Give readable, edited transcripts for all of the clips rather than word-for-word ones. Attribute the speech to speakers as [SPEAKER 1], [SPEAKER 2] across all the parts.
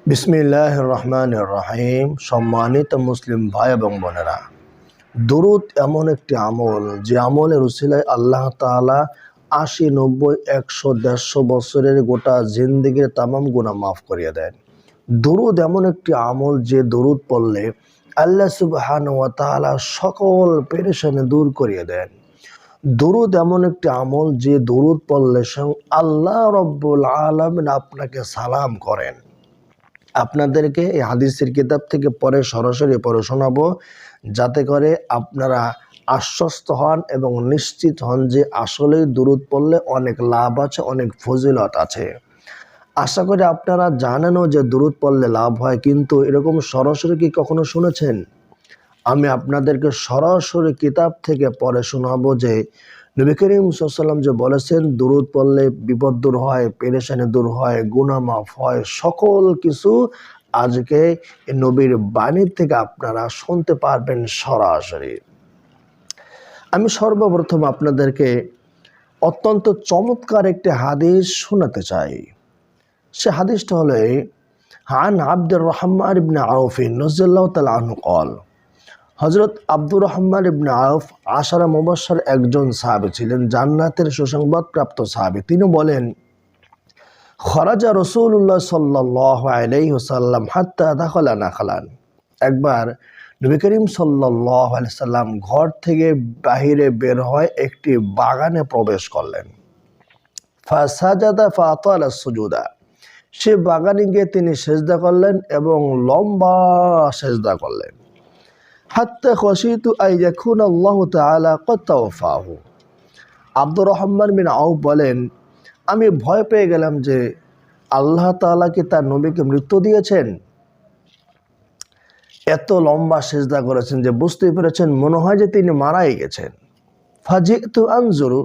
[SPEAKER 1] বিসমিল্লাহির রহমানির রহিম। সম্মানিত মুসলিম ভাই এবং বোনেরা, দুরূদ এমন একটি আমল যে আমলের উসিলায় আল্লাহ তাআলা ৮০, ৯০, ১০০, ১৫০ বছরের গোটা জিন্দেগির তামাম গুনাহ মাফ করিয়ে দেন। দুরূদ এমন একটি আমল যে দুরূদ পড়লে আল্লাহ সুবহানাহু ওয়া তাআলা সকল পেরেশানি দূর করিয়ে দেন। দুরূদ এমন একটি আমল যে দুরূদ পড়লে স্বয়ং আল্লাহ রব্বুল আলামিন আপনাকে সালাম করেন। আপনাদেরকে এই হাদিসের কিতাব থেকে সরাসরি পড়ে শোনাবো, যাতে করে আপনারা আশ্বস্ত হন এবং নিশ্চিত হন যে আসলেই দুরূদ পড়লে অনেক লাভ আছে, অনেক ফজিলত আছে। আশা করি আপনারা জানেনও যে দুরূদ পড়লে লাভ হয়, কিন্তু এরকম সরাসরি কি কখনো শুনেছেন? আমি আপনাদেরকে সরাসরি কিতাব থেকে পড়ে শোনাবো যে নবী করিম সাল্লাল্লাহু আলাইহি ওয়াসাল্লাম যে বলেছেন দুরূদ পড়লে বিপদ দূর হয়, পেরেশানি দূর হয়, গুনাহ মাফ হয়, সকল কিছু আজকে নবীর বাণী থেকে আপনারা শুনতে পারবেন সরাসরি। আমি সর্বপ্রথম আপনাদেরকে অত্যন্ত চমৎকার একটি হাদিস শোনাতে চাই। সে হাদিসটা হলো আন আব্দুর রহমান ইবনে আউফ রাদিয়াল্লাহু তাআলা আনহু قال, হযরত আব্দুর রহমান ইবনে আউফ আশারা মুবাশশার একজন সাহাবী ছিলেন, জান্নাতের সুসংবাদ প্রাপ্ত সাহাবী। তিনি বলেন, খরাজা রাসূলুল্লাহ সাল্লাল্লাহু আলাইহি ওয়াসাল্লাম হাত্তা দাখালা নাখলান। একবার নবী করিম সাল্লাল্লাহু আলাইহি ওয়াসাল্লাম ঘর থেকে বাহিরে বের হয়ে একটি বাগানে প্রবেশ করলেন। ফাসাজাদা ফাতালা সুজুদা, সে বাগানে গিয়ে তিনি সেজদা করলেন এবং লম্বা সেজদা করলেন। হাত্তা খাশিতু আন ইয়াকুনা আল্লাহু তাআলা ক্বাদ তাওফাহু। আব্দুর রহমান বিন আউফ বলেন, আমি ভয় পেয়ে গেলাম যে আল্লাহ তাআলা কি তার নবীকে মৃত্যু দিয়েছেন। এত লম্বা সেজদা করেছেন যে বুঝতেই পেরেছেন মনে হয় যে তিনি মারাই গেছেন। ফাজিতু আনজুরু,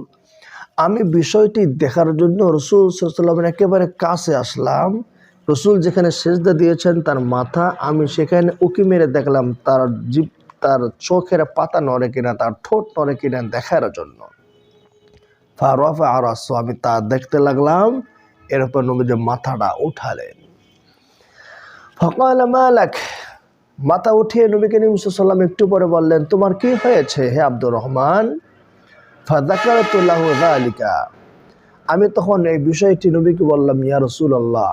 [SPEAKER 1] আমি বিষয়টি দেখার জন্য রাসূল সাল্লাল্লাহু আলাইহি ওয়াসাল্লামের একেবারে কাছে আসলাম। রাসূল যেখানে সেজদা দিয়েছেন তার মাথা, আমি সেখানে উকি মেরে দেখলাম তার জিভ, তার চোখের পাতা নড়ে কিনা, তার ঠোঁট নড়ে কিনা দেখার জন্য। ফারাফা রাসূ, আমি তা দেখতে লাগলাম। এরপর নবীজি মাথাটা উঠালেন। ফাকালা মালাক, মাথা উঠিয়ে নবী করিম সাল্লাল্লাহু আলাইহি ওয়াসাল্লাম একটু পরে বললেন, তোমার কি হয়েছে হে আব্দুর রহমান? ফাযাকারাতু লাহু যালিকা, আমি তখন এই বিষয়টি নবীকে বললাম, ইয়া রাসূলুল্লাহ,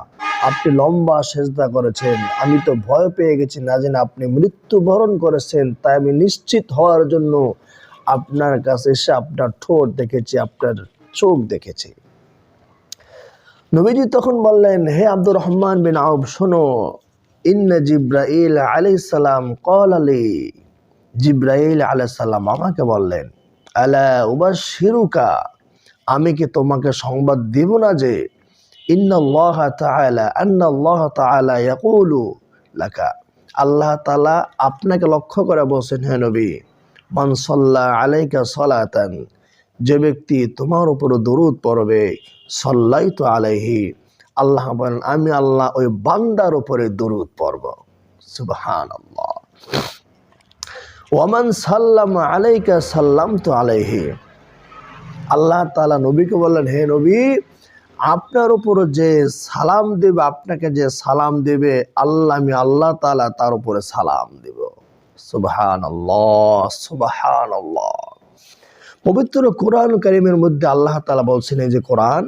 [SPEAKER 1] আপনি লম্বা সেজদা করেছেন, আমি তো ভয় পেয়ে গেছি, না জেনে আপনি মৃত্যুবরণ করেছেন, তাই আমি নিশ্চিত হওয়ার জন্য আপনার কাছে এসে আপনার ঠোঁট দেখেছি, আপনার চোখ দেখেছি। নবীজি তখন বললেন, হে আব্দুর রহমান বিন আউফ, শোনো, ইন্না জিবরাইল আলাইহিস সালাম ক্বালা লি, জিবরাইল আলাইহিস সালাম আমাকে বললেন, আলা উবাশশিরুকা, আমি কি তোমাকে সংবাদ দেব না যে ইন্নাল্লাহ তাআলা ইয়াকুলু লাকা, আল্লাহ তাআলা আপনাকে লক্ষ্য করে বলছেন, হে নবী, মান সাল্লা আলাইকা সালাতান, যে ব্যক্তি তোমার উপর দরুদ পড়বে, সাল্লাইতু আলাইহি, আল্লাহ বলেন আমি আল্লাহ ওই বান্দার উপরে দরুদ পড়ব। সুবহানাল্লাহ। ওয়ামান সাল্লামা আলাইকা সাল্লামতু আলাইহি, আল্লাহ তাআলা নবীকে বললেন, হে নবী, আপনার উপর যে সালাম দেবে, আপনাকে যে সালাম দেবে, আমি আল্লাহ তাআলা তার উপরে সালাম দেব। সুবহানাল্লাহ, সুবহানাল্লাহ। পবিত্র কোরআন কারীমের মধ্যে আল্লাহ তাআলা বলছেন, এই যে কোরআন,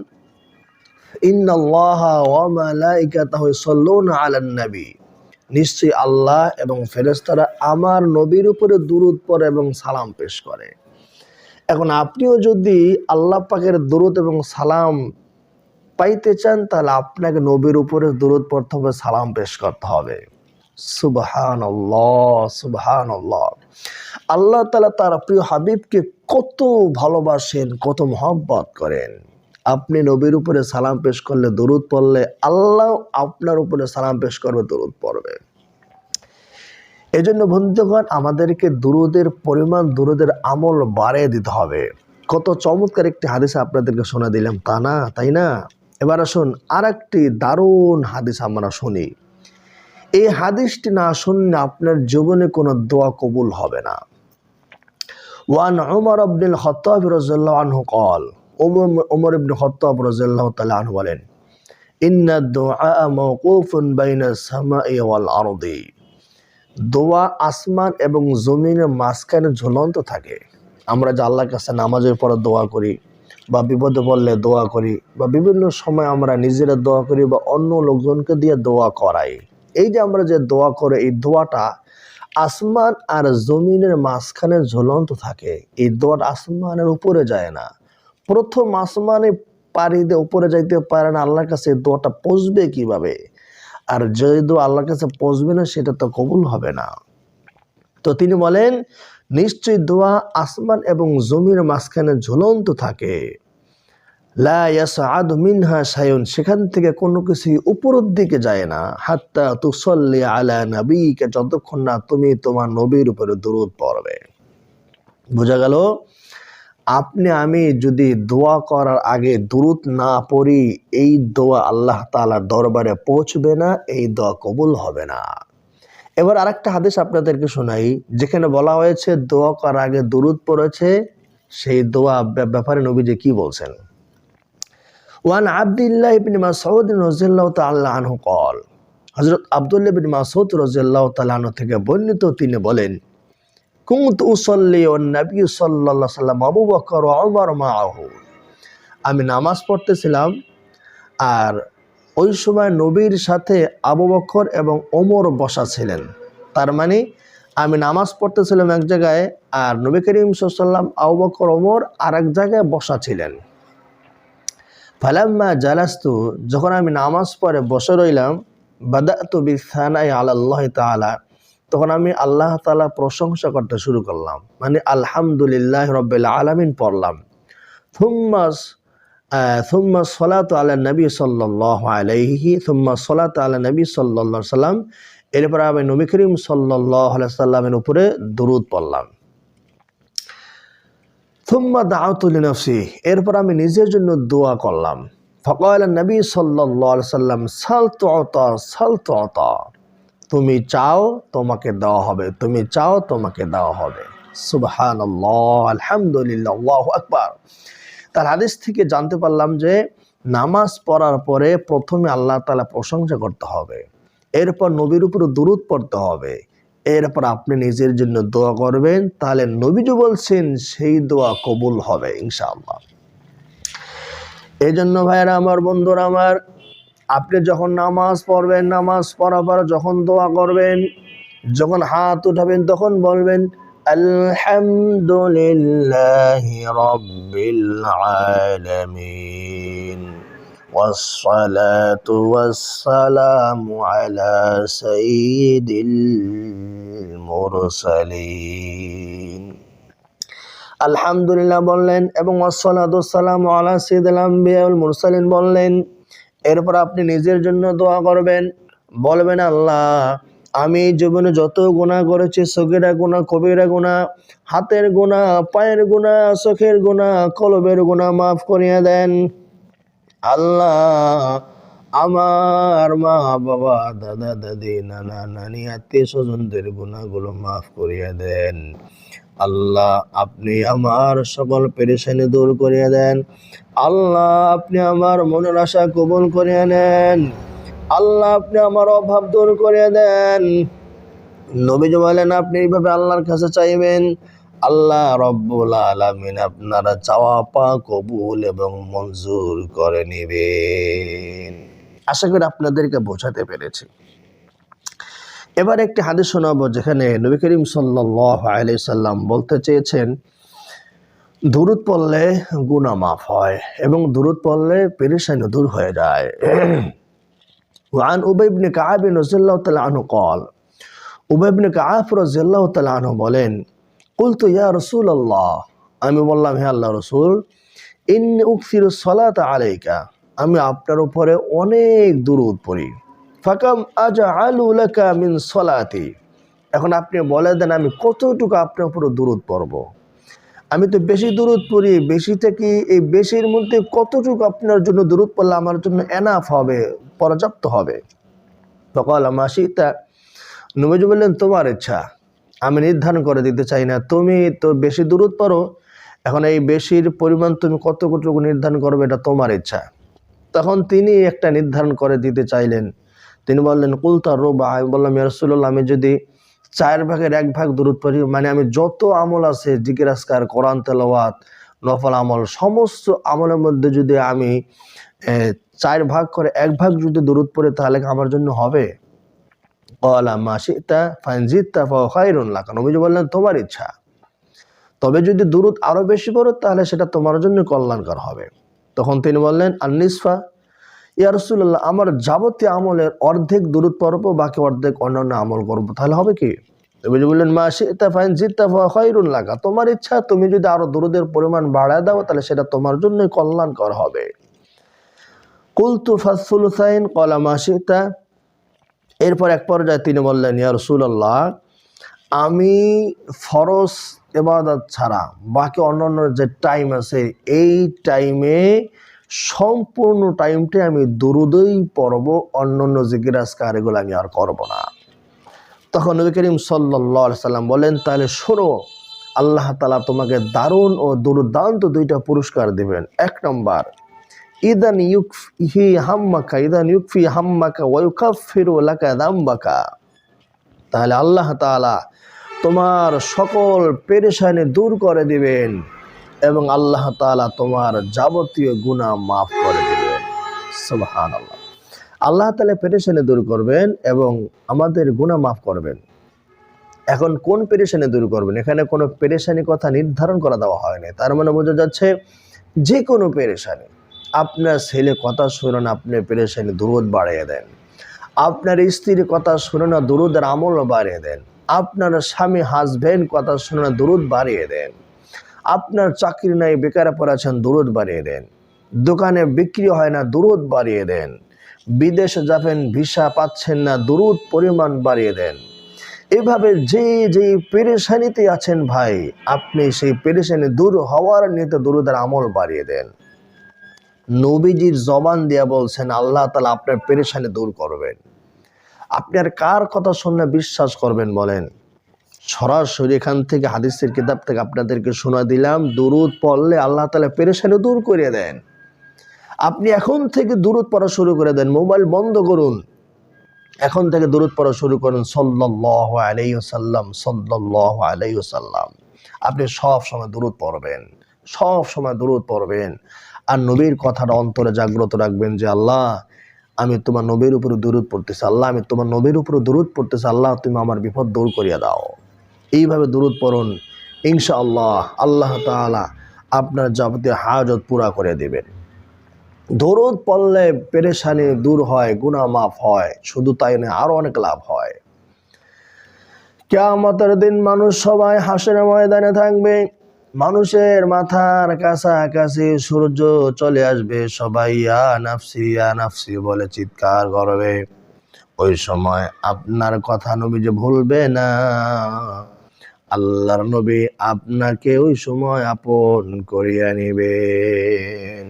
[SPEAKER 1] ইন্নাল্লাহা ওয়া মালাইকাতাহু ইউসাল্লুনা আলান নবী, নিশ্চয়ই আল্লাহ এবং ফেরেশতারা আমার নবীর উপরে দুরূদ পড়ে এবং সালাম পেশ করে। এখন আপনিও যদি আল্লাহ পাকের দরুদ এবং সালাম পাইতে চান, তাহলে আপনাকে নবীর উপরে দরুদ পড়তে হবে, সালাম পেশ করতে হবে। সুবহানাল্লাহ, সুবহানাল্লাহ। আল্লাহ তাআলা তার প্রিয় হাবিবকে কত ভালোবাসেন, কত মহব্বত করেন। আপনি নবীর উপরে সালাম পেশ করলে, দরুদ পড়লে, আল্লাহ আপনার উপরে সালাম পেশ করবে, দরুদ পড়বে। এজন্য বন্ধুগণ, আমাদেরকে দুরুদের পরিমাণ, দুরুদের আমল বাড়িয়ে দিতে হবে। কত চমৎকার একটি হাদিস আপনাদেরকে শোনা দিলাম, তা না, তাই না? এবার আসুন আর একটি দারুণ হাদিস আমরা শুনি। এই হাদিসটি না শুনলে আপনার জীবনে কোনো দোয়া কবুল হবে না। ওয়ান উমর ইবনুল খাত্তাব রাদিয়াল্লাহু আনহু قال, ওমর ইবনে খাত্তাব রাদিয়াল্লাহু তাআলা আনহু বলেন, ইন্না দুআ মাওকুফুন বাইনাস সামাই ওয়াল আরদি, দোয়া আসমান এবং জমিনের মাঝখানে ঝুলন্ত থাকে। আমরা যে আল্লাহর কাছে নামাজের পরে দোয়া করি বা বিপদে পড়লে দোয়া করি বা বিভিন্ন সময় আমরা নিজেরা দোয়া করি বা অন্য লোকজনকে দিয়ে দোয়া করাই, এই যে আমরা যে দোয়া করে এই দোয়াটা আসমান আর জমিনের মাঝখানে ঝুলন্ত থাকে। এই দোয়াটা আসমানের উপরে যায় না, প্রথম আসমানে পাড়ি দিয়ে উপরে যাইতে পারে না, আল্লাহর কাছে এই দোয়াটা পৌঁছবে কিভাবে? আর যে দোয়া আল্লাহর কাছে পৌঁছবে না সেটা তো কবুল হবে না। তো তিনি বলেন নিশ্চয়ই দোয়া আসমান এবং জমির মাঝখানে ঝুলন্ত থাকে। লা ইয়াসআদু মিনহা শাইউন, সেখান থেকে কোনো কিছুই উপরের দিকে যায় না। হাত্তা তুসাল্লি আলা নবিয়িকা, যতক্ষণ না তুমি তোমার নবীর উপরে দরুদ পড়বে। বোঝা গেল, আপনি আমি যদি দোয়া করার আগে দরুদ না পড়ি, এই দোয়া আল্লাহ তাআলার দরবারে পৌঁছবে না, এই দোয়া কবুল হবে না। এবার আরেকটা হাদিস আপনাদেরকে শোনাই, যেখানে বলা হয়েছে দোয়া করার আগে দরুদ পড়েছে, সেই দোয়া ব্যাপারে নবীজি কি বলছেন। ওয়ান আব্দুল্লাহ ইবনে মাসউদ রাদিয়াল্লাহু তাআলা আনহু قال, হযরত আব্দুল্লাহ ইবনে মাসউদ রাদিয়াল্লাহু তাআলা আনহু থেকে বর্ণিত, তিনি বলেন কুনতু উসাল্লি ওয়ান নবী সাল্লাল্লাহু আলাইহি ওয়াসাল্লাম আবু বকর ওয়া উমর মাআহু, আমি নামাজ পড়তেছিলাম আর ওই সময় নবীর সাথে আবু বকর এবং ওমর বসা ছিলেন। তার মানে আমি নামাজ পড়তেছিলাম এক জায়গায় আর নবী করিম সাল্লাল্লাহু আলাইহি ওয়াসাল্লাম, আবু বকর, ওমর আর এক জায়গায় বসা ছিলেন। ফালাম্মা জালাস্তু, যখন আমি নামাজ পড়ে বসে রইলাম, বাদাতু বিসানাই আলাল্লাহি তাআলা, তখন আমি আল্লাহ তাআলা প্রশংসা করতে শুরু করলাম, মানে আলহামদুলিল্লাহ রাব্বিল আলামিন পড়লাম। থুম্মা সলাতু আলা নবী সাল্লাল্লাহু আলাইহি, থুম্মা সলাতু আলা নবী সাল্লাল্লাহু আলাইহি সাল্লাম, এরপর আমি নবী করিম সাল্লাল্লাহু আলাইহি সাল্লামের উপরে দরুদ পড়লাম। থুম্মা দাআতু লিনাফসি, এরপর আমি নিজের জন্য দোয়া করলাম। ফাকালা নবী সাল্লাল্লাহু আলাইহি সাল্লাম সাল তুতা সাল তুতা, তুমি চাও তোমাকে দেওয়া হবে, তুমি চাও তোমাকে দেওয়া হবে। সুবহানাল্লাহ, আলহামদুলিল্লাহ, আল্লাহু আকবার। তার হাদিস থেকে জানতে পারলাম যে নামাজ পড়ার পরে প্রথমে আল্লাহ তাআলা প্রশংসা করতে হবে, এরপর নবীর উপরে দরুদ পড়তে হবে, এরপর আপনি নিজের জন্য দোয়া করবেন, তাহলে নবীজি বলছেন সেই দোয়া কবুল হবে ইনশাআল্লাহ। এই জন্য ভাইরা আমার, বন্ধুরা আমার, আপনি যখন নামাজ পড়বেন, নামাজ পড়ার পর যখন দোয়া করবেন, যখন হাত উঠাবেন, তখন বলবেন আলহামদুলিল্লাহি রাব্বিল আলামিন ওয়াসসালাতু ওয়াসসালামু আলা সাইয়্যিদিল মুরসালিন। আলহামদুলিল্লাহ বললেন এবং ওয়াসসালাতু ওয়াসসালামু আলা সাইয়্যিদিল আমবিয়া ওয়াল মুরসালিন বললেন। এরপর আপনি নিজের জন্য দোয়া করবেন, বলবেন আল্লাহ, আমি জীবনে যত গুনাহ করেছি, সগীরা গুনাহ, কবিরা গুনাহ, হাতের গুনাহ, পায়ের গুনাহ, চোখের গুনাহ, কলবের গুনাহ মাফ করিয়া দেন। আল্লাহ, আমার মা বাবা, দাদা দাদি, নানা নানি, আত্মীয় স্বজনদের গুনাহগুলো মাফ করিয়া দেন। আল্লাহ, আপনি আমার সকল পেরেশানি দূর করিয়া দেন। আল্লাহ, আপনি আমার মনের আশা কবুল করিয়া নেন। আল্লাহ, আপনি আমার অভাব দূর করিয়া দেন। নবীজি বলেন আপনি এইভাবে আল্লাহর কাছে চাইবেন, আল্লাহ রব্বুল আলামিন আপনারা চাওয়া পাওয়া কবুল এবং মঞ্জুর করে নেবেন। আশা করি আপনাদেরকে বোঝাতে পেরেছি। এবার একটি হাদিস শোনাবো, যেখানে নবী করিম সাল্লাল্লাহু আলাইহি সাল্লাম বলতে চেয়েছেন দরুদ পড়লে গুনাহ মাফ হয় এবং দরুদ পড়লে পেরেশানি দূর হয়ে যায়। ওয়ান উবাই ইবনে কাআব রাদিয়াল্লাহু তাআলা আনহু قال, উবাই ইবনে কাআব রাদিয়াল্লাহু তাআলা আনহু বলেন, কুলতু ইয়া রাসূলুল্লাহ, আমি বললাম হে আল্লাহর রাসূল, ইন্নী উকসিরু সালাতা আলাইকা, আমি আপনার উপরে অনেক দরুদ পড়ি। ফাকাম আজআলু লাকা মিন সালাতি, এখন আপনি বলে দেন আমি কতটুকু আপনার উপরে দরুদ পড়ব। আমি তো বেশি দরুদ পড়ি, বেশি থেকে এই বেশির মধ্যে কতটুকু আপনার জন্য দরুদ পড়লে আমার জন্য এনাফ হবে, পর্যাপ্ত হবে। ফাকাল মা শিতা, নবীজি বললেন তোমার ইচ্ছা, আমি নির্ধারণ করে দিতে চাই না, তুমি তো বেশি দরুদ পড়ো, এখন এই বেশির পরিমাণ তুমি কতটুকু নির্ধারণ করবে এটা তোমার ইচ্ছা। তখন তিনি একটা নির্ধারণ করে দিতে চাইলেন। তিনি বললেন কুলতা রুবা। আমি বললাম ইয়া রাসূলুল্লাহ, আমি যদি 4/1 দরুদ পড়ি, মানে আমি যত আমল আছে জিকির আজকার, কোরআন তেলাওয়াত, নফল আমল, সমস্ত আমলের মধ্যে যদি আমি 4 ভাগ করে 1 ভাগ যদি দরুদ পড়ি তাহলে আমার জন্য হবে? ক্বালা মা শি'তা ফাইন জিদতা ফাহুয়া খায়রুন লাক। নবীজি বললেন তোমার ইচ্ছা, তবে যদি দরুদ আরো বেশি পড়ো তাহলে সেটা তোমার জন্য কল্যাণকর হবে। তখন তিনি বললেন আন-নিসফা। ইয়া রাসূলুল্লাহ, আমার যাবতীয় আমলের অর্ধেক দরুদ পড়ব, বাকি অর্ধেক অন্যান্য আমল করব, তাহলে হবে কি? নবীজি বললেন মা শি'তা ফাইন জিদতা ফাহুয়া খায়রুন লাক। তোমার ইচ্ছা, তুমি যদি আরো দরুদের পরিমাণ বাড়ায় দাও তাহলে সেটা তোমার জন্য কল্যাণকর হবে। কুলতু ফাস-সুলুসাইন ক্বালা মা শি'তা। এরপর এক পর্যায়ে তিনি বললেন ইয়া রাসূলুল্লাহ, আমি ফরজ ইবাদত ছাড়া বাকি অন্যান্য যে টাইম আছে এই টাইমে সম্পূর্ণ টাইমটাই আমি দরুদই পড়ব, অন্যান্য জিকির আজকার এগুলো আমি আর করব না। তখন নবী করিম সাল্লাল্লাহু আলাইহি সাল্লাম বলেন তাহলে শোনো, আল্লাহ তাআলা তোমাকে দারুণ ও দুর্দান্ত 2টা পুরস্কার দিবেন। 1 নম্বর, ইদান ইউকফি হাম্মাকা ওয়া ইউকাফিরু লাকা যামবাকা। তাহলে আল্লাহ তাআলা তোমার সকল পেরেশানি দূর করে দিবেন এবং আল্লাহ তাআলা তোমার যাবতীয় গুনাহ মাফ করে দিবেন। সুবহানাল্লাহ। আল্লাহ তাআলা পেরেশানি দূর করবেন এবং আমাদের গুনাহ মাফ করবেন। এখন কোন পেরেশানি দূর করবেন, এখানে কোনো পেরেশানি কথা নির্ধারণ করা দেওয়া হয়নি। তার মানে বোঝা যাচ্ছে যে কোনো পেরেশানি। আপনার ছেলে কথা শুনে না, আপনি পেরেশানি দরুদ বাড়িয়ে দেন। আপনার স্ত্রীর কথা শুনে না, দরুদের আমল বাড়িয়ে দেন। আপনার স্বামী হাজবেন্ড কথা শুনে না, দরুদ বাড়িয়ে দেন। আপনার চাকরি নাই, বেকারে পড়ে আছেন, দরুদ বাড়িয়ে দেন। দোকানে বিক্রি হয় না, দরুদ বাড়িয়ে দেন। বিদেশে যাবেন, ভিসা পাচ্ছেন না, দরুদ পরিমাণ বাড়িয়ে দেন। এভাবে যে যে পেরেশানিতে আছেন ভাই, আপনি সেই পেরেশানি দূর হওয়ার নিয়তে দরুদের আমল বাড়িয়ে দেন। নবীজির জবান দিয়া বলছেন আল্লাহ তাআলা আপনার পেরেশানি দূর করবেন। আপনি আর কার কথা শুনে বিশ্বাস করবেন বলেন? সরাসরি এখান থেকে হাদিসের কিতাব থেকে আপনাদেরকে শোনা দিলাম, দরুদ পড়লে আল্লাহ তাআলা পেরেশানি দূর করে দেন। আপনি এখন থেকে দরুদ পড়া শুরু করে দেন, মোবাইল বন্ধ করুন, এখন থেকে দরুদ পড়া শুরু করুন সাল্লাল্লাহু আলাইহি ওয়াসাল্লাম, সাল্লাল্লাহু আলাইহি ওয়াসাল্লাম। আপনি সব সময় দরুদ পড়বেন, সব সময় দরুদ পড়বেন। আর নবীর কথাটা অন্তরে জাগ্রত রাখবেন যে আল্লাহ আমি তোমার নবীর উপরে দরুদ পড়তেছি, আল্লাহ আমি তোমার নবীর উপরে দরুদ পড়তেছি, আল্লাহ তুমি আমার বিপদ দূর করিয়া দাও। এইভাবে দরুদ পড়ুন, ইনশাআল্লাহ আল্লাহ তাআলা আপনার যাবতীয় হাজত পুরা করে দিবেন। দরুদ পড়লে পেরেশানি দূর হয়, গুনাহ মাফ হয়, শুধু তাই নয় আরো অনেক লাভ হয়। কিয়ামতের দিন মানুষ সবাই হাসরের ময়দানে থাকবে, মানুষের মাথার কাছাকাছি সূর্য চলে আসবে, সবাই ইয়া নাফসি বলে চিৎকার করবে। ওই সময় আপনার কথা নবী যে ভুলবে না, আল্লাহর নবী আপনাকে ওই সময় আপন করিয়া নিবেন।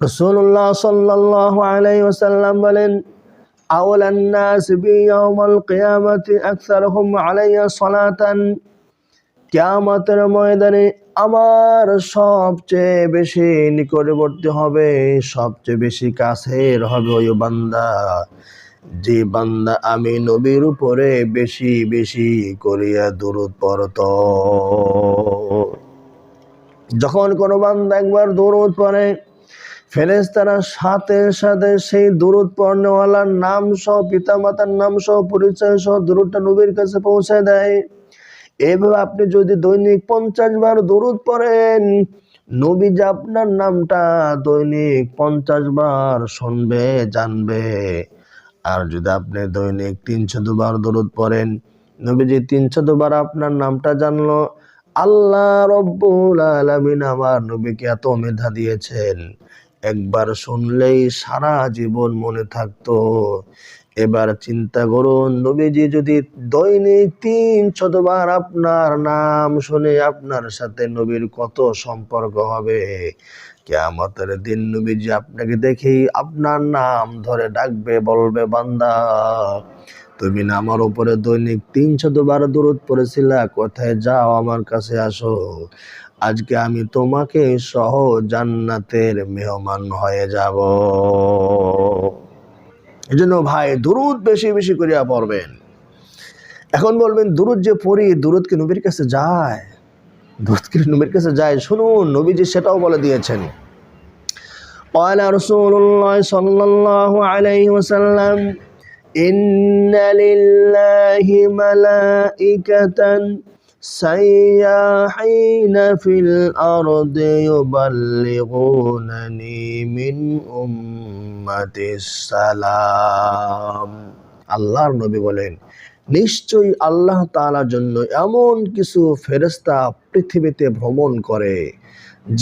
[SPEAKER 1] রাসূলুল্লাহ সাল্লাল্লাহু আলাইহি ওয়াসাল্লাম বলেন আওয়ালান নাস বি ইয়াউমাল কিয়ামাতি আকসারুহুম আলাইয়া সালাতান। কিয়ামতের ময়দানে আমার সবচেয়ে বেশি নিকটবর্তী হবে, সবচেয়ে বেশি কাছের হবে ওই বান্দা যে বান্দা আমি নবীর উপরে বেশি বেশি করিয়া দরুদ পড়ত। যখন কোনো বান্দা একবার দরুদ পড়ে, ফেরেশতারা সাথে সাথে সেই দরুদ পড়নেওয়ালার নাম সহ, পিতামাতার নাম সহ, পরিচয় সহ দরুদটা নবীর কাছে পৌঁছে দেয়। এভাবে আপনি যদি দৈনিক 50 বার দরুদ পড়েন, নবী যে আপনার নামটা দৈনিক 50 বার শুনবে, জানবে। আর যদি আপনি দৈনিক 300 বার দরুদ পড়েন, নবী যে 300 বার আপনার নামটা জানলো। আল্লাহ রব্বুল আলামিন আমার নবীকে এত মেধা দিয়েছেন, একবার শুনলেই সারা জীবন মনে থাকতো। এবার চিন্তা করুন, নবীজি যদি দৈনিক 300 বার আপনার নাম শুনে, আপনার সাথে নবীর কত সম্পর্ক হবে। কিয়ামতের দিন নবীজি আপনাকে দেখেই আপনার নাম ধরে ডাকবে, বলবে বান্দা তুমি না আমার উপরে দৈনিক 300 বার দরুদ পড়েছিলা, কোথায় যাও, আমার কাছে আসো। আজকে আমি তোমাকে সহ জান্নাতের মেহমান হয়ে যাব। এজন্য ভাই দুরূদ বেশি বেশি করিয়া পড়বেন। এখন বলবেন দুরূদ যে পড়ি, দুরূদ কি নবীর কাছে যায়? দুরূদ কি নবীর কাছে যায়? শুনুন, নবীজি সেটাও বলে দিয়েছেন। قال رسول الله صلى الله عليه وسلم إن لله ملائكة سياحين في الأرض يبلغونني من أمتي السلام। আল্লাহর নবী বলেন, নিশ্চয়ই আল্লাহ তাআলার জন্য এমন কিছু ফেরেশতা পৃথিবীতে ভ্রমণ করে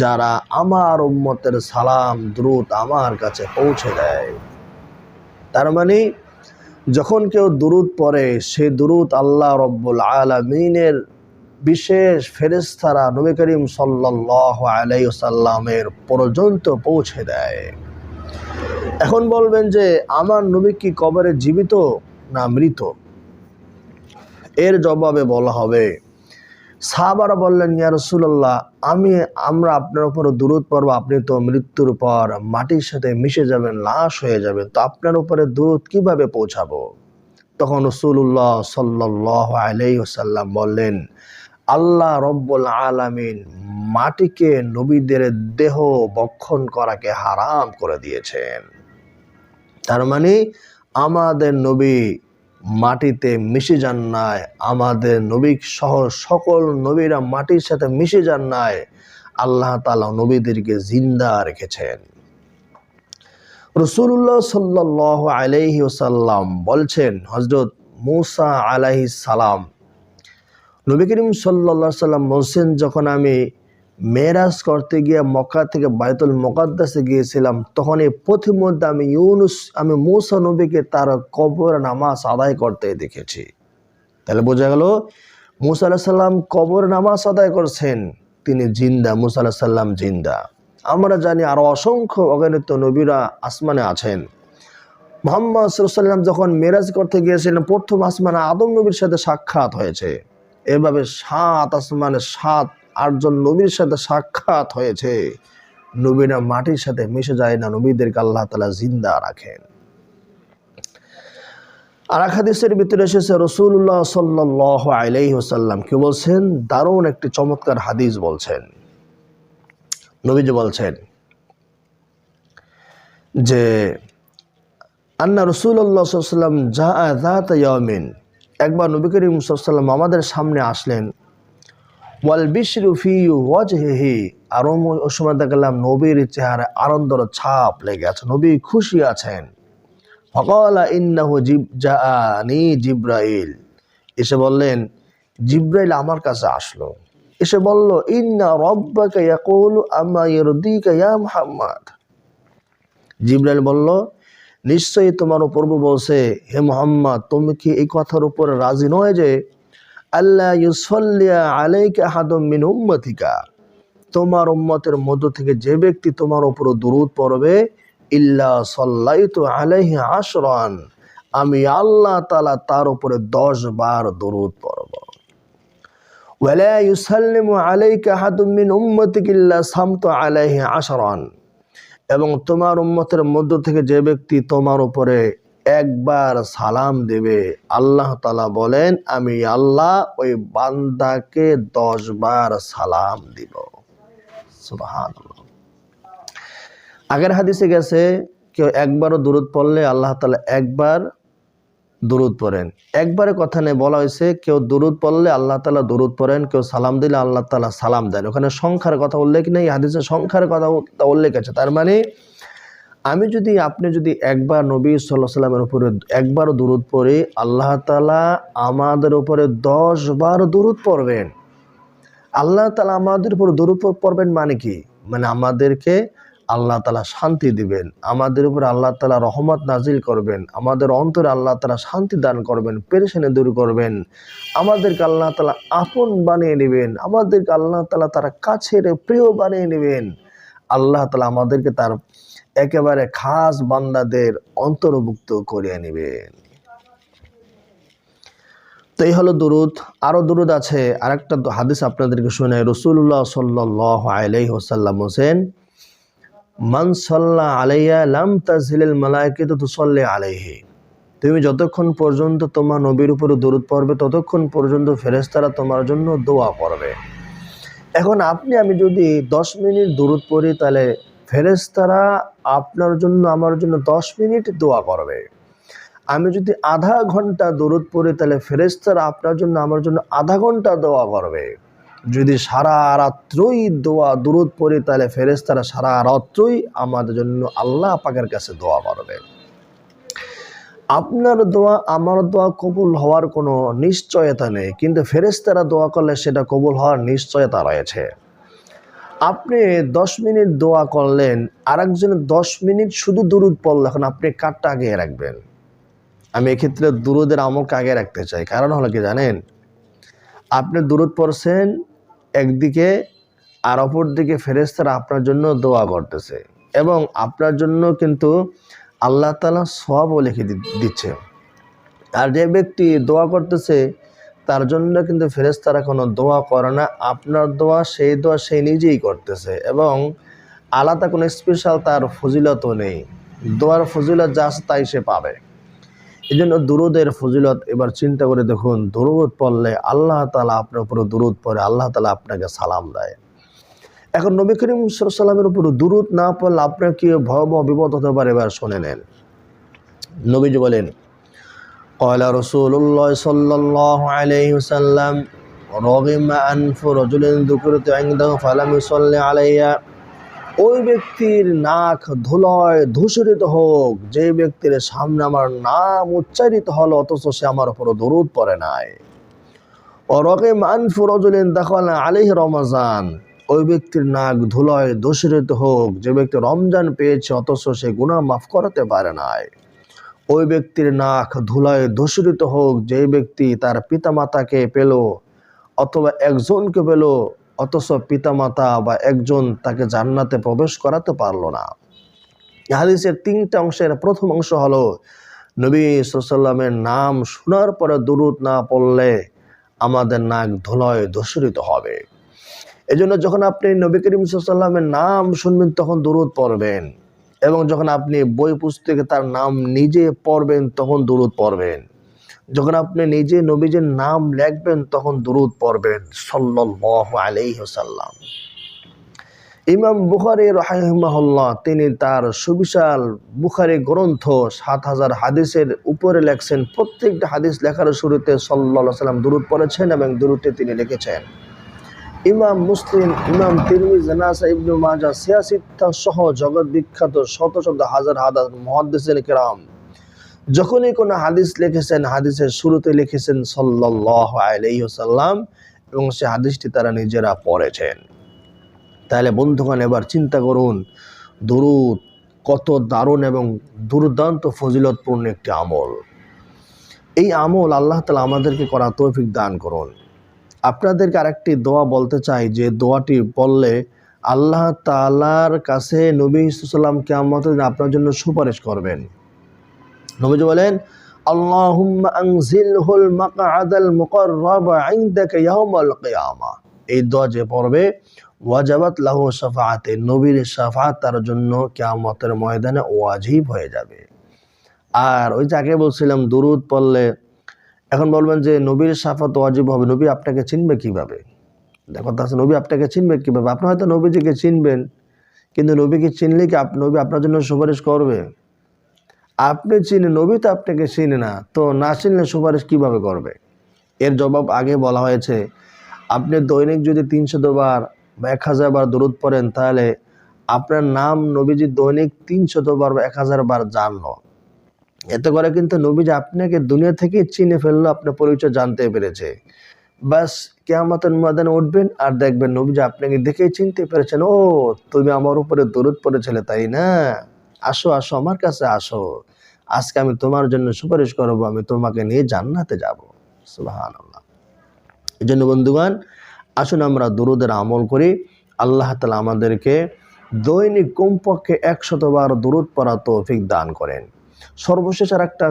[SPEAKER 1] যারা আমার উম্মতের সালাম দ্রুত আমার কাছে পৌঁছে দেয়। তার মানে যখন কেউ দুরূদ পড়ে, সেই দুরূদ আল্লাহ রব্বুল আলামিনের বিশেষ ফেরেশতারা নবী করিম সাল্লাল্লাহু আলাইহি ওয়াসাল্লামের পর্যন্ত পৌঁছে দেয়। এখন বলবেন যে আমার নবী কি কবরে জীবিত না মৃত? এর জবাবে বলা হবে, সাহাবারা বললেন, ইয়া রাসূলুল্লাহ, আমরা আপনার উপর দুরূদ পড়ব, আপনি তো মৃত্যুর পর মাটির সাথে মিশে যাবেন, লাশ হয়ে যাবেন, তো আপনার উপরে দুরূদ কিভাবে পৌঁছাবো? তখন রাসূলুল্লাহ সাল্লাল্লাহু আলাইহি ওয়াসাল্লাম বললেন, আল্লাহ রব্বুল আলামিন মাটিকে নবীদের দেহ ভক্ষণ করাকে হারাম করে দিয়েছেন। তার মানে আমাদের নবী মাটিতে মিশে যান নাই, আমাদের নবী সহ সকল নবীরা মাটির সাথে মিশে যান নাই, আল্লাহ তাআলা নবীদেরকে জিন্দা রেখেছেন। রাসূলুল্লাহ সাল্লাল্লাহু আলাইহি ওয়াসাল্লাম বলছেন, হযরত মূসা আলাইহিস সালাম, নবী করিম সাল্লাল্লাহু আলাইহি ওয়াসাল্লাম বলছেন, যখন আমি মেরাজ করতে গিয়ে মক্কা থেকে বাইতুল মুকাদ্দাসে গিয়েছিলাম, তখন এই পথিমধ্যে আমি মূসা নবীকে তার কবর নামাজ আদায় করতে দেখেছি। তাহলে বোঝা গেল মূসা আলাইহিস সালাম কবর নামাজ আদায় করছেন, তিনি জিন্দা, মূসা আলাইহিস সালাম জিন্দা। আমরা জানি আরো অসংখ্য অগণিত নবীরা আসমানে আছেন। মুহাম্মদ সাল্লাল্লাহু আলাইহি ওয়াসাল্লাম যখন মেরাজ করতে গিয়েছিলেন, প্রথম আসমানে আদম নবীর সাথে সাক্ষাৎ হয়েছে। এভাবে 7 আসমানে 7-8 নবীর সাথে সাক্ষাৎ হয়েছে। নবীরা মাটির সাথে মিশে যায় না, নবীদেরকে আল্লাহ তাআলা জিন্দা রাখেন। আর এক হাদিসের ভিতরে এসেছে, রাসূলুল্লাহ সাল্লাল্লাহু আলাইহি ওয়াসাল্লাম কি বলছেন? দারুণ একটি চমৎকার হাদিস বলছেন। নবীজি বলছেন যে আন্না রাসূলুল্লাহ সাল্লাল্লাহু আলাইহি ওয়াসাল্লাম জাআ যাতা ইয়াউমিন, একবার নবী করিম সাল্লাল্লাহু আলাইহি ওয়াসাল্লাম আমাদের সামনে আসলেন। ওয়াল বিশরু ফি ওয়াজহিহি, আর ওই সময় দেখলাম নবীর চেহারায় আনন্দের ছাপ লেগে আছে, নবী খুশি আছেন। ফাকালা ইন্নাহু জাআনি জিবরাইল, এসে বললেন, জিবরাইল আমার কাছে আসলো, এসে বলল, ইন্না রাব্বাকা ইয়াকুলু আম্মা ইরদিকা ইয়া মুহাম্মদ। জিবরাইল বলল, নিশ্চয়ই তোমার প্রভু বলছে, হে মুহাম্মদ, তুমি কি এই কথার উপরে রাজি নয় যে আল্লাহ ইউসাল্লি আলাইকা আহাদুম মিন উম্মতিকা, তোমার উম্মতের মধ্য থেকে যে ব্যক্তি তোমার উপর দুরূদ পড়বে, ইল্লা সাল্লাইতু আলাইহি আশরান, আমি আল্লাহ তাআলা তার উপরে 10 বার দুরূদ পড়ব। ওয়ালা ইউসাল্লিমু আলাইকা আহাদুম মিন উম্মতিকা ইল্লা সামতু আলাইহি আশরান, এবং তোমার উম্মতের মধ্য থেকে যে ব্যক্তি তোমার উপরে একবার সালাম দেবে, আল্লাহ তাআলা বলেন, আমি আল্লাহ ওই বান্দাকে 10 বার সালাম দিব। সুবহানাল্লাহ। আগের হাদিসে গেছে, কেউ একবারও দুরূদ পড়লে আল্লাহ তাআলা একবার দুরূদ পড়েন। একবারে কথা নেই, বলা হয়েছে কেউ দুরূদ পড়লে আল্লাহ তাআলা দুরূদ পড়েন, কেউ সালাম দিলে আল্লাহ তাআলা সালাম দেন। ওখানে সংখ্যার কথা উল্লেখ নেই, হাদিসে সংখ্যার কথা উল্লেখ আছে। তার মানে আপনি যদি একবার নবী সাল্লাল্লাহু আলাইহি ওয়াসাল্লামের উপরে একবারও দুরূদ পড়ে, আল্লাহ তাআলা আমাদের উপরে 10 বার দুরূদ পড়বেন। আল্লাহ তাআলা আমাদের উপর দুরূদ পড়বেন মানে কি? মানে আমাদেরকে আল্লাহ তাআলা শান্তি দিবেন, আমাদের উপর আল্লাহ তাআলা রহমত নাজিল করবেন, আমাদের অন্তরে আল্লাহ তাআলা শান্তি দান করবেন, পেরেশানি দূর করবেন, আমাদেরকে আল্লাহ তাআলা আপন বানিয়ে নেবেন, আমাদেরকে আল্লাহ তাআলা তার কাছের প্রিয় বানিয়ে নেবেন। আল্লাহ তাআলা আমাদেরকে তার একেবারে খাস বান্দাদের অন্তর্ভুক্ত করে নেবেন। তো তো এই হলো দুরুদ। আরও দুরুদ আছে। আরেকটা হাদিস আপনাদেরকে শুনে, রাসূলুল্লাহ সাল্লাল্লাহু আলাইহি ওয়াসাল্লাম বলেন, মান সাল্লা আলাইয়া লাম তাজিলিল মালায়েকাতু তুসাল্লি আলাইহি। তুমি যতক্ষণ পর্যন্ত তোমার নবীর উপরে দরুদ পড়বে ততক্ষণ পর্যন্ত ফেরেশতারা তোমার জন্য দোয়া করবে। এখন আপনি আমি যদি 10 মিনিট দরুদ পড়ি তাহলে ফেরেশতারা আপনার জন্য আমার জন্য 10 মিনিট দোয়া করবে। আমি যদি আধা ঘন্টা দরুদ পড়ি তাহলে ফেরেশতারা আপনার জন্য আমার জন্য আধা ঘন্টা দোয়া করবে। যদি সারা রাত্রই দরুদ পড়ি তাহলে ফেরেশতারা সারা রাত্রই আমাদের জন্য আল্লাহ পাকের কাছে দোয়া করবে। আপনার দোয়া আমার দোয়া কবুল হওয়ার কোনো নিশ্চয়তা নেই, কিন্তু ফেরেশতারা দোয়া করলে সেটা কবুল হওয়ার নিশ্চয়তা রয়েছে। আপনি 10 মিনিট দোয়া করলেন, আরেকজনের 10 মিনিট শুধু দরুদ পড়ল, এখন আপনি কারটা আগে রাখবেন? আমি এক্ষেত্রে দুরুদের আমলকে আগে রাখতে চাই। কারণ হলো কি জানেন, আপনি দরুদ পড়ছেন একদিকে, আর অপর দিকে ফেরেশতারা আপনার জন্য দোয়া করতেছে, এবং আপনার জন্য কিন্তু আল্লাহ তাআলা সওয়াবও লিখে দিচ্ছে। আর যে ব্যক্তি দোয়া করতেছে তার জন্য কিন্তু ফেরেশতারা কোনো দোয়া করে না, আপনার দোয়া সে নিজেই করতেছে, এবং আলাদা কোনো স্পেশাল তার ফজিলতও নেই। দোয়ার ফজিলত যা আছে তাই সে পাবে। এই জন্য দুরুদের ফজিলত এবার চিন্তা করে দেখুন। দুরুদ পড়লে আল্লাহ তাআলা আপনার উপরে দুরুদ পড়ে, আল্লাহ তাআলা আপনাকে সালাম দেয়। এখন নবী করিম সাল্লাল্লাহু আলাইহি ওয়াসাল্লামের উপরে দুরুদ না পড়লে আপনার কি ভয়াবহ বিপদ হতে পারে এবার শুনে নেন। নবীজি বলেন, ক্বালা রাসূলুল্লাহ সাল্লাল্লাহু আলাইহি ওয়াসাল্লাম, রাগিমা আনফু রাজুলিন যুকিরতু ইনদাহু ফালাম ইউসাল্লি আলাইয়া। ওই ব্যক্তির নাক ধুলায় ধূসরিত হোক যে ব্যক্তির সামনে আমার নাম উচ্চারিত হলো অথচ সে আমার উপর দরুদ পড়ে নাই। রাগিমা আনফু রাজুলিন দাখালা আলাইহি রমাজান। ওই ব্যক্তির নাক ধুলায় ধূসরিত হোক যে ব্যক্তি রমজান পেয়েছে অথচ সে গুনাহ মাফ করতে পারে নাই। ওই ব্যক্তির নাক ধুলায় ধূসরিত হোক যে ব্যক্তি তার পিতামাতাকে পেল অথবা একজনকে পেল অথচ পিতামাতা বা একজন তাকে জান্নাতে প্রবেশ করাতে পারল না। হাদিসের 3টা অংশের প্রথম অংশ হলো, নবী সাল্লাল্লাহু আলাইহি ওয়াসাল্লামের নাম শোনার পরে দরুদ না পড়লে আমাদের নাক ধুলায় ধূসরিত হবে। এজন্য যখন আপনি নবী করিম সাল্লাল্লাহু আলাইহি ওয়াসাল্লামের নাম শুনবেন তখন দরুদ পড়বেন, এবং যখন আপনি বই পুস্তকে তার নাম নিজে পড়বেন তখন দরুদ পড়বেন। যখন আপনি নিজে নবীজির নাম লিখবেন তখন দরুদ পড়বেন সাল্লাল্লাহু আলাইহি ওয়াসাল্লাম। ইমাম বুখারী রাহিমাহুল্লাহ তিনি তার সুবিশাল বুখারী গ্রন্থ 7000 হাদিসের উপরে লেখছেন। প্রত্যেকটা হাদিস লেখার শুরুতে সাল্লাল্লাহু আলাইহি ওয়াসাল্লাম দরুদ পড়েছেন এবং দরুদটি তিনি লিখেছেন। ইমাম মুসলিম, ইমাম তিরমিজি, নাসাই, ইবনে মাজাহ, সিয়াসিত্তা সহ জগৎ বিখ্যাত শত শত হাজার হাজার মুহাদ্দিসিন কিরাম যখনই কোনো হাদিস লিখেছেন হাদিসের শুরুতে লিখেছেন সাল্লাল্লাহু আলাইহি ওয়াসাল্লাম, এবং সে হাদিসটি তারা নিজেরা পড়েছেন। তাহলে বন্ধুগণ এবার চিন্তা করুন, দুরুদ কত দারুণ এবং দুর্দান্ত ফজিলতপূর্ণ একটি আমল। এই আমল আল্লাহ তাআলা আমাদেরকে করা তৌফিক দান করুন। আপনাদেরকে আরেকটি দোয়া বলতে চাই, যে দোয়াটি বললে আল্লাহ তাআলার কাছে নবী সাল্লাল্লাহু আলাইহি ওয়াসাল্লাম কিয়ামতের দিন আপনার জন্য সুপারিশ করবেন। নবীজি বলেন, আল্লাহুম্মা আনজিলহুল মাকআদাল মুকাররাবা ইনদাকা ইয়াউমাল কিয়ামা। এই দোয়া যে পড়বে ওয়াজাবাত লাহু শাফাআতে, নবীর শাফাআত তার জন্য কিয়ামতের ময়দানে ওয়াজিব হয়ে যাবে। আর ওই যে আগে বলছিলাম দুরুদ পড়লে, এখন বলবেন যে নবীর শাফাত ওয়াজিব হবে, নবী আপনাকে চিনবে কিভাবে? দেখো তাহলে নবী আপনাকে চিনবে কিভাবে? আপনি হয়তো নবীজিকে চিনবেন, কিন্তু নবীকে চিনলে কি নবী আপনার জন্য সুপারিশ করবে? আপনি চিনে, নবী তো আপনাকে চিনে না, তো না চিনলে সুপারিশ কিভাবে করবে? এর জবাব আগে বলা হয়েছে, আপনি দৈনিক যদি 300 বার বা 1000 বার দরুদ পড়েন তাহলে আপনার নাম নবীজি দৈনিক 300 বার বা 1000 বার জানলো। এতে করে কিন্তু নবীজি আপনাকে দুনিয়া থেকে চিনে ফেললো, আপনার পরিচয় জানতে পেরেছে। বাস কিয়ামতের ময়দানে উঠবেন আর দেখবেন নবীজি আপনাকে দেখেই চিনতে পেরেছেন, ও তুমি আমার উপরে দরুদ পড়েছিলে তাই না, আসো আসো আমার কাছে আসো, আজকে আমি তোমার জন্য সুপারিশ করবো, আমি তোমাকে নিয়ে জান্নাতে যাব। সুবহানাল্লাহ। এই জন্য বন্ধুগণ আসুন আমরা দরুদের আমল করি। আল্লাহ তাআলা আমাদেরকে দৈনিক কমপক্ষে 100 বার দরুদ পড়া তৌফিক দান করেন। সর্বশেষ আর একটা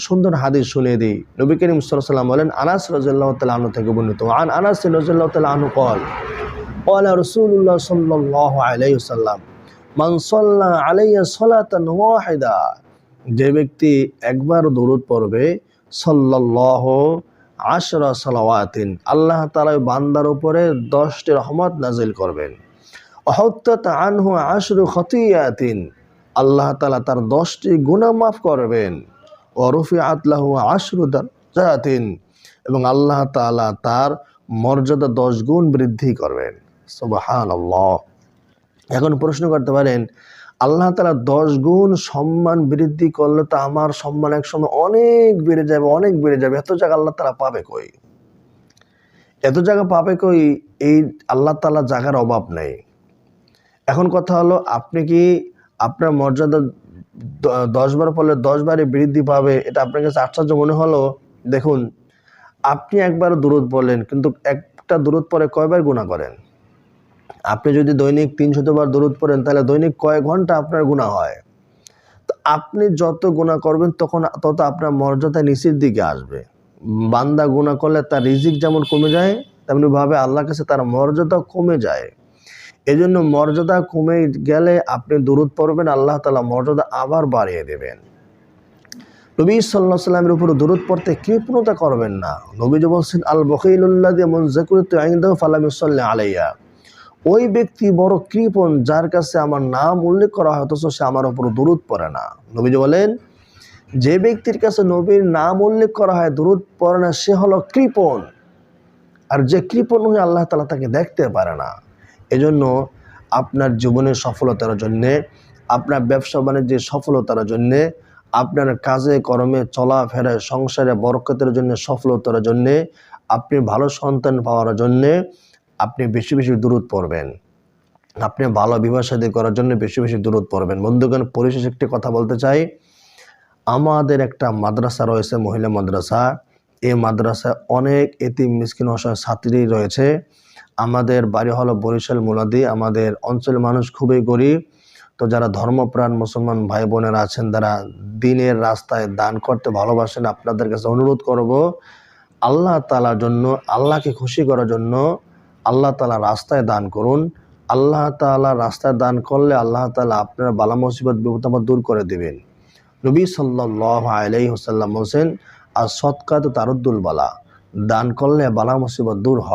[SPEAKER 1] সুন্দর হাদিস শুনিয়ে দিই। নবী করিম সাল্লাল্লাহু আলাইহি ওয়াসাল্লাম বলেন, আনাস রাদিয়াল্লাহু তাআলা আনহু থেকে বর্ণিত, আন আনাস রাদিয়াল্লাহু তাআলা আনহু قال قال رسول الله صلى الله عليه وسلم من صلى علي صلاة واحدة, যে ব্যক্তি একবার দরুদ পড়বে, সাল্লাল্লাহু আশরা সালাওয়াতিন, আল্লাহ তাআলা বান্দার উপরে 10টি রহমত নাজিল করবেন। ওয়াহুত্তাত আনহু আশরু খতিয়াতিন, আল্লাহ তাআলা তার 10টি গুনাহ মাফ করবেন। ওয়া রুফিআত লাহু আশরু দারাজাতিন, এবং আল্লাহ তাআলা তার মর্যাদা 10 গুণ বৃদ্ধি করবেন। সুবহানাল্লাহ। এখন প্রশ্ন করতে পারেন, আল্লাহ তাআলা 10 গুণ সম্মান বৃদ্ধি করলে তো আমার সম্মান একসময় অনেক বেড়ে যাবে, অনেক বেড়ে যাবে, এত জায়গা আল্লাহ তাআলা পাবে কই? এত জায়গা পাবে কই? এই আল্লাহ তাআলা জায়গার অভাব নেই। এখন কথা হলো, আপনি কি আপনার মর্যাদা 10 বার পড়লে 10 বারই বৃদ্ধি পাবে, এটা আপনার কাছে আশ্চর্য মনে হলো? দেখুন, আপনি একবার দুরূদ পড়লেন, কিন্তু একটা দুরূদ পড়ে কয়বার গুনাহ করেন? আপনি যদি দৈনিক 300 বার দুরূদ পড়েন, তাহলে দৈনিক কয় ঘন্টা আপনার গুনাহ হয়? তো আপনি যত গুনাহ করবেন তত আপনার মর্যাদা নিচের দিকে আসবে। বান্দা গুনাহ করলে তার রিজিক যেমন কমে যায়, তেমনি ভাবে আল্লাহর কাছে তার মর্যাদা কমে যায়। এজন্য মর্যাদা কমে গেলে আপনি দুরূদ পড়বেন, আল্লাহ তাআলা মর্যাদা আবার বাড়িয়ে দেবেন। নবী সাল্লাল্লাহু আলাইহি ওয়াসাল্লামের উপর দুরূদ পড়তে কৃপণতা করবেন না। নবীজি বলছেন, আল বখিলুল্লাযী মান যাকারতু ইনদাহু ফালাম ইউসাল্লি আলাইয়া, ওই ব্যক্তি বড় কৃপণ যার কাছে আমার নাম উল্লেখ করা হয় অথচ সে আমার উপর দুরূদ পড়ে না। নবীজি বলেন, যে ব্যক্তির কাছে নবীর নাম উল্লেখ করা হয় দুরূদ পড়ে না, সে হলো কৃপণ। আর যে কৃপণ হয়ে আল্লাহ তাআলা তাকে দেখতে পারে না। এজন্য আপনার জীবনের সফলতার জন্যে, আপনার ব্যবসা বাণিজ্যের সফলতার জন্যে, আপনার কাজে কর্মে চলাফেরায় সংসারে বরকতের জন্য, সফলতার জন্যে, আপনি ভালো সন্তান পাওয়ার জন্যে আপনি বেশি বেশি দুরূদ পড়বেন। আপনি ভালো বিবাহ শাদী করার জন্য বেশি বেশি দুরূদ পড়বেন। বন্ধুগণ, পরিশেষে একটি কথা বলতে চাই, আমাদের একটা মাদ্রাসা রয়েছে, মহিলা মাদ্রাসা। এই মাদ্রাসায় অনেক এতিম মিসকিন অসহায় ছাত্রী রয়েছে। আমাদের বাড়ি হলো বরিশাল মুলাদি। আমাদের অঞ্চলের মানুষ খুবই গরিব। তো যারা ধর্মপ্রাণ মুসলমান ভাই বোনেরা আছেন, যারা দ্বীনের রাস্তায় দান করতে ভালোবাসেন, আপনাদের কাছে অনুরোধ করব, আল্লাহ তাআলার জন্য, আল্লাহকে খুশি করার জন্য আল্লাহ তাআলা রাস্তায় দান করুন। আল্লাহ তাআলা রাস্তায় দান করলে আল্লাহ তাআলা আপনার বালা মুসিবত বিপদ আপদ দূর করে দিবেন। নবী সাল্লাল্লাহু আলাইহি ওয়াসাল্লাম বলেন, আর সদকাতু তারুদ্দুল বালা, দান করলে বালা মুসিবত দূর হয়।